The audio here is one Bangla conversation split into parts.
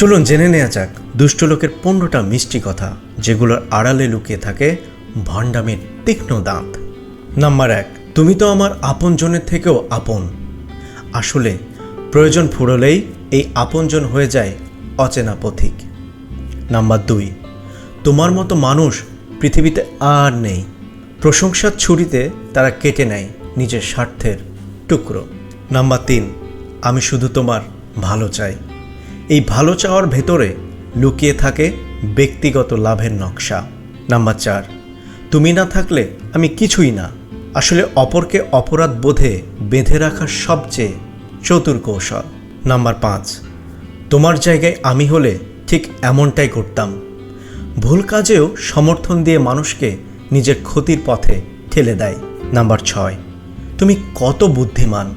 চলুন জেনে নেওয়া যাক দুষ্ট লোকের 15টা মিষ্টি কথা, যেগুলোর আড়ালে লুকিয়ে থাকে ভণ্ডামির তীক্ষ্ণ দাঁত। নাম্বার 1, তুমি তো আমার আপনজনের থেকেও আপন। আসলে প্রয়োজন ফুরলেই এই আপনজন হয়ে যায় অচেনা পথিক। নাম্বার 2, তোমার মতো মানুষ পৃথিবীতে আর নেই। প্রশংসার ছুরিতে তারা কেটে নেয় নিজের স্বার্থের টুকরো। নাম্বার 3, আমি শুধু তোমার ভালো চাই। এই ভালো চাওয়ার ভেতরে লুকিয়ে থাকে ব্যক্তিগত লাভের নকশা। নাম্বার 4, তুমি না থাকলে আমি কিছুই না। আসলে অপরকে অপরাধ বোধে বেঁধে রাখার সবচেয়ে চতুর কৌশল। নাম্বার 5, তোমার জায়গায় আমি হলে ঠিক এমনটাই করতাম। ভুল কাজেও সমর্থন দিয়ে মানুষকে নিজের ক্ষতির পথে ঠেলে দেয়। নাম্বার 6, তুমি কত বুদ্ধিমান,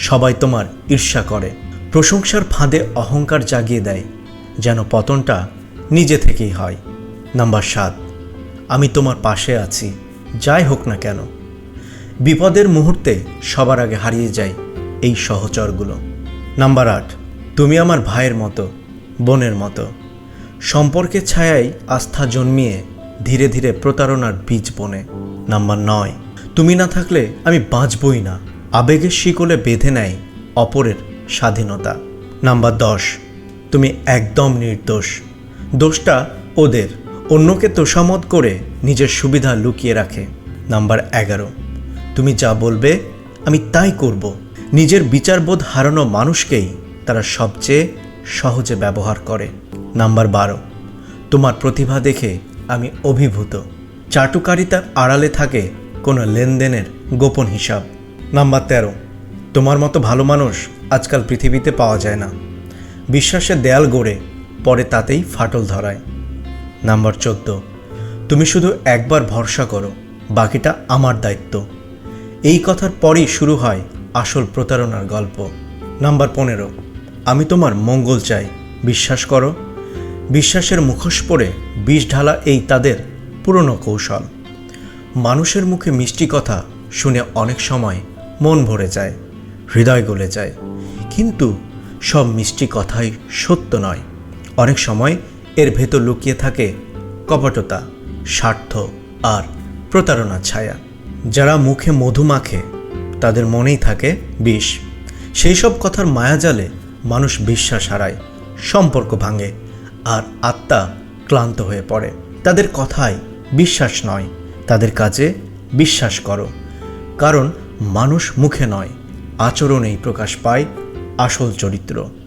সবাই তোমার ঈর্ষা করে। প্রশংসার ফাঁদে অহংকার জাগিয়ে দেয়, যেন পতনটা নিজে থেকেই হয়। নাম্বার 7, আমি তোমার পাশে আছি, যাই হোক না কেন। বিপদের মুহূর্তে সবার আগে হারিয়ে যায় এই সহচরগুলো। নাম্বার 8, তুমি আমার ভাইয়ের মতো, বোনের মতো। সম্পর্কের ছায়ায় আস্থা জন্মিয়ে ধীরে ধীরে প্রতারণার বীজ বনে। নাম্বার 9, তুমি না থাকলে আমি বাঁচবই না। আবেগের শিকলে বেঁধে নেয় অপরের স্বাধীনতা। নাম্বার 10, তুমি একদম নির্দোষ। দোষটা ওদের, অন্যকে তোষামত করে নিজের সুবিধা লুকিয়ে রাখে। নাম্বার 11, তুমি যা বলবে আমি তাই করব। নিজের বিচারবোধ হারানো মানুষকেই তারা সবচেয়ে সহজে ব্যবহার করে। নাম্বার 12, তোমার প্রতিভা দেখে আমি অভিভূত। চাটুকারিতার আড়ালে থাকে কোনো লেনদেনের গোপন হিসাব। নাম্বার 13, তোমার মতো ভালো মানুষ আজকাল পৃথিবীতে পাওয়া যায় না। বিশ্বাসের দেয়াল গড়ে পরে তাতেই ফাটল ধরায়। নাম্বার 14, তুমি শুধু একবার ভরসা করো, বাকিটা আমার দায়িত্ব। এই কথার পরেই শুরু হয় আসল প্রতারণার গল্প। নাম্বার 15, আমি তোমার মঙ্গল চাই, বিশ্বাস করো। বিশ্বাসের মুখোশ পরে বিষ ঢালা এই তাদের পুরনো কৌশল। মানুষের মুখে মিষ্টি কথা শুনে অনেক সময় মন ভরে যায়, হৃদয় গলে যায়। কিন্তু সব মিষ্টি কথাই সত্য নয়। অনেক সময় এর ভেতর লুকিয়ে থাকে কপটতা, স্বার্থ আর প্রতারণার ছায়া। যারা মুখে মধু মাখে তাদের মনেই থাকে বিষ। সেই সব কথার মায়াজালে মানুষ বিশ্বাস হারায়, সম্পর্ক ভাঙে আর আত্মা ক্লান্ত হয়ে পড়ে। তাদের কথায় বিশ্বাস নয়, তাদের কাজে বিশ্বাস করো। কারণ মানুষ মুখে নয়, আচরণেই প্রকাশ পায় আসল চরিত্র।